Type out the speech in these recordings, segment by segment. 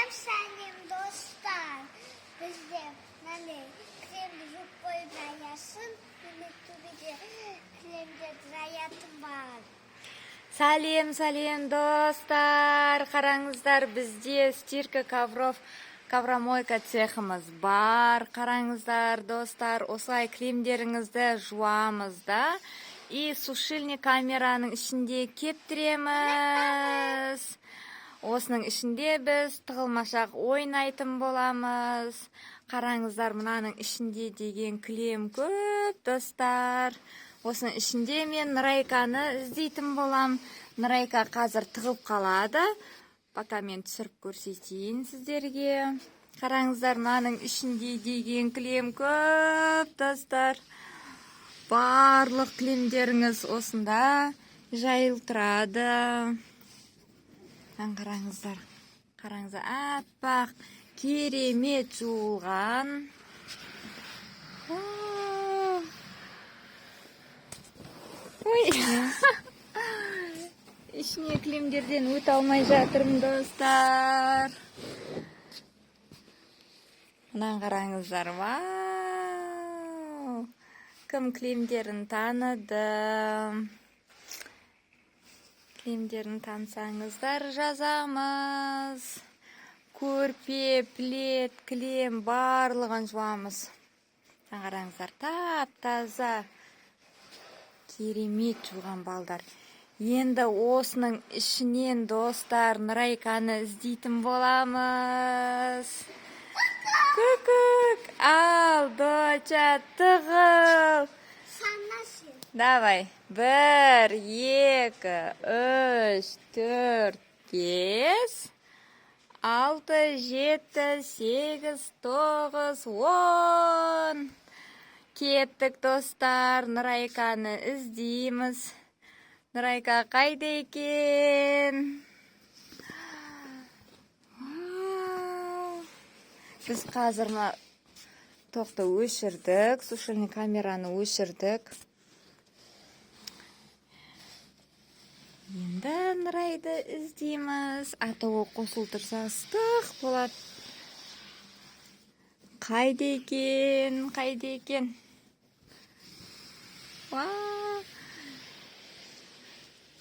Efendim dostlar, bizde nane kremli yük boyuna yazsın, bir kremde dırayatım var. Салем достар, қараңыздар, бізде стирка ковров ковромойка цехымыз бар. Қараңыздар достар, осылай кремдеріңізді жуамыз да и сушильный камераның ішінде кептіреміз. Осының ішінде біз тығылмашақ ойнайтын боламыз. Қараңыздар, мынаның ішінде деген клем көп достар. Осының ішінде мен Нұрайканы іздейтін болам. Нұрайка қазір тығып қалады. Пока мен түсіріп көрсетейін сіздерге. Қараңыздар, мынаның ішінде деген клем көп достар. Барлық клемдеріңіз осында жайылып тұрады. Қараңыздар, аппақ, керемет жуылған. Ой, ішіне клемдерден өте алмай жатырмын достар. Мына қараңыздар, вау! Кім клемдерін таныды? Клемдерін тансаңыздар жазамыз. Көрпе, плед, клем барлығын жуамыз. Қараңыздар, тап-таза. Керемет жуған балдар. Енді осының ішінен достар Нұрайканы іздейтін боламыз. Күк, ал, доча, тығыл. Санасын. Давай. 1, 2, 3, 4, 5, 6, 7, 8, 9, 10. Кеттік достар, Нұрайканы іздейміз. Нұрайка қайда екен? Біз қазір тоқты өшірдік, сушильный камераны өшірдік. Енді Нұрайды іздейміз. Атауы қосылтырса ыстық болады. Қайда екен?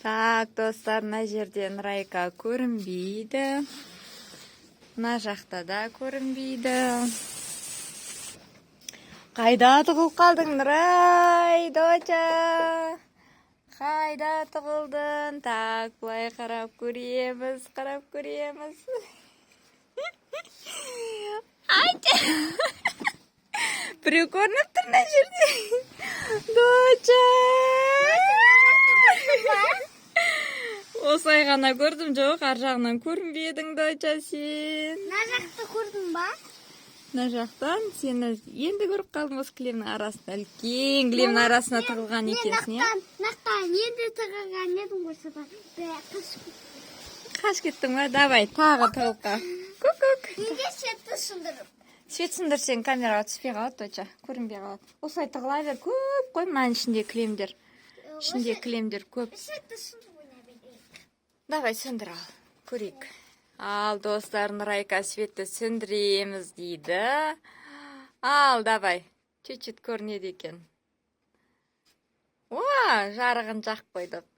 Так, достар, мына жерде Нұрайка көрінбейді. Мына жақта да көрінбейді. Қайда тығылып қалдың, Нұрай, доча? Қайда тығылдың? Так, бұлай қарап көреміз. Айда! Біреу көрініп тұр мына жерде. Доча! Осылай ғана көрдім, жоқ, ар жағынан көрінбедің, доча, сен. Мына жақты көрдің ба? Мына жақтан сені енді көріп қалдым, осы клемнің арасында. Үлкен клемнің арасына тығылған екенсің, е? Нақтан енді тығылған едім көрсе ба? Қаш кеттің ба? Давай, тағы тығылып қал. Күк. Неге светті сындырып? Свет сындырсаң камераға түспей қалады, доча. Көрінбей қалады. Осылай тығыла бер, көп қой, мынаның ішінде клемдер. Ішінде клемдер көп. Светті сындырып ойна берейік. Давай, сөндір ал, көрейік. Ал, достар, Нұрайка светті сөндіреміз дейді. Ал, давай, чуть-чуть көрінеді екен. Жарығын жақып қойдық.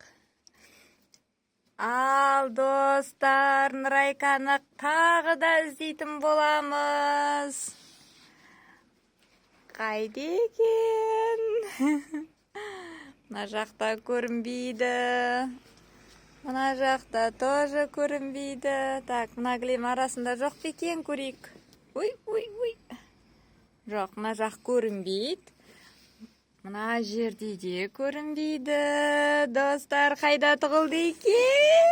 Ал, достар, Нұрайканы тағы да іздейтін боламыз. Қайда екен? Мына жақта көрінбейді. Мына жақта тоже көрінбейді. Так, мына клем арасында жоқ екен, көрейік. Ой. Жоқ, мына жақ көрінбейді. Мына жерде де көрінбейді. Достар, қайда тығылды екен?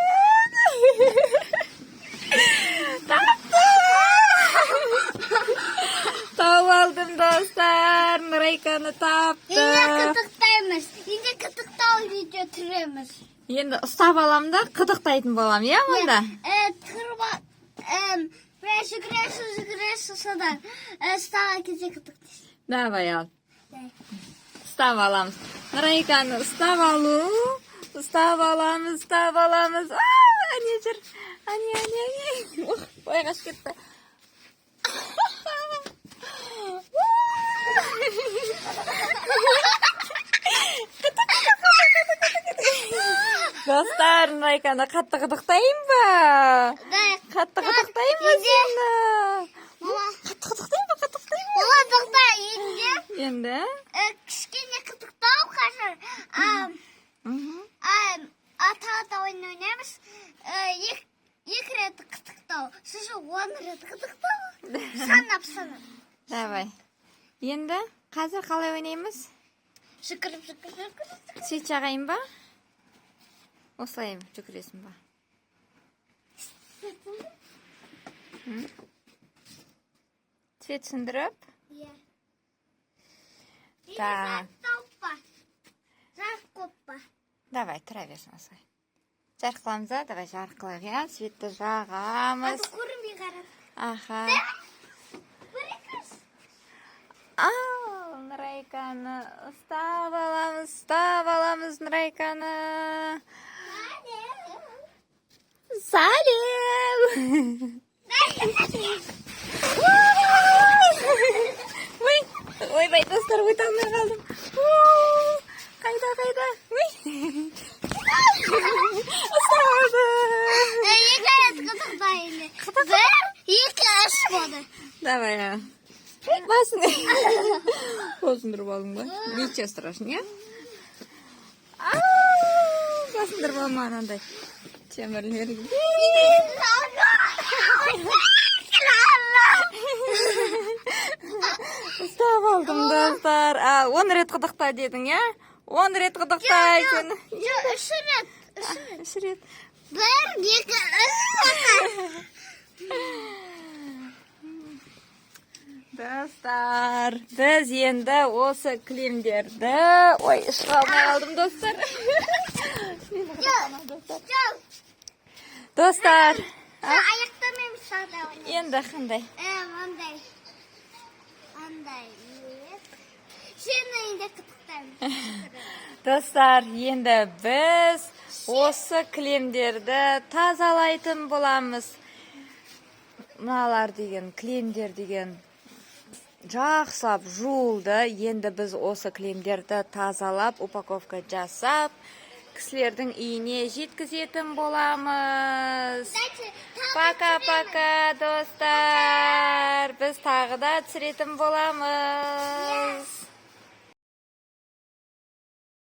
Тауып алдым, достар. Нұрайканы таптым. Енді қытықтау видео түреміз. Енді ұстап алам да, қытықтайтын болам, е, мұнда? Жүгіресі содан. Ұстава кезде қытықтайсың. Давай ал. Ұстап аламыз. Нұрайканы ұстап аламыз. Әне жүр. Әне. Ойғаш кетті. Достар, Нұрайканы қатты қыдықтайын ба? Қатты қыдықтайын ба сені? Қатты қыдықтайын ба? Мама, тоқта, Енді? кішкене қытықтау қазір. Атада ойнаймыз. Екі рет қытықтау. Сосын 10 рет қытықтау. Санап. Давай. Енді қазір қалай ойнаймыз? Жүкіріп. Свет жағайын ба? Осылай жүгіресің ба? Свет сөндіріп? Иә. Так. Жарық көп па? Давай, тұра берсін осылай. Жарқыламыз, давай жарқылайық, иә? Светті жағамыз. Көрінбей қарап. Аха. Көрекіз. Нұрайканы ұстап аламыз, Нұрайканы. Сәлем! Ойбай, достар, өте алмай қалдым. Қайда? Ұстап алдым. Екі рет қытықтайын. Бір, екі, үш болды. Давай, басын. Басындырып алдың ба? Ничего страшно, я? Басындырып алма анандай. Темірлерге. Ұстап алдым, достар. 10 рет қыдықта дедің, я? 10 рет қыдықтай сені. Үш рет. Үш рет. Бір, екі, үш. Достар, біз енді осы кілемдерді... Ой, шыға алмай алдым, достар. Достар. Аяқтамайым сада ойнайым. Енді қандай? Андай. Сені енді қытықтаймын. Достар, енді біз осы кілемдерді тазалайтын боламыз. Мыналар деген, кілемдер деген жақсылап жуылды. Енді біз осы кілемдерді тазалап, упаковка жасап, кісілердің үйіне жеткізетін боламыз. Пока-пока, достар. Біз тағы да түсіретін боламыз.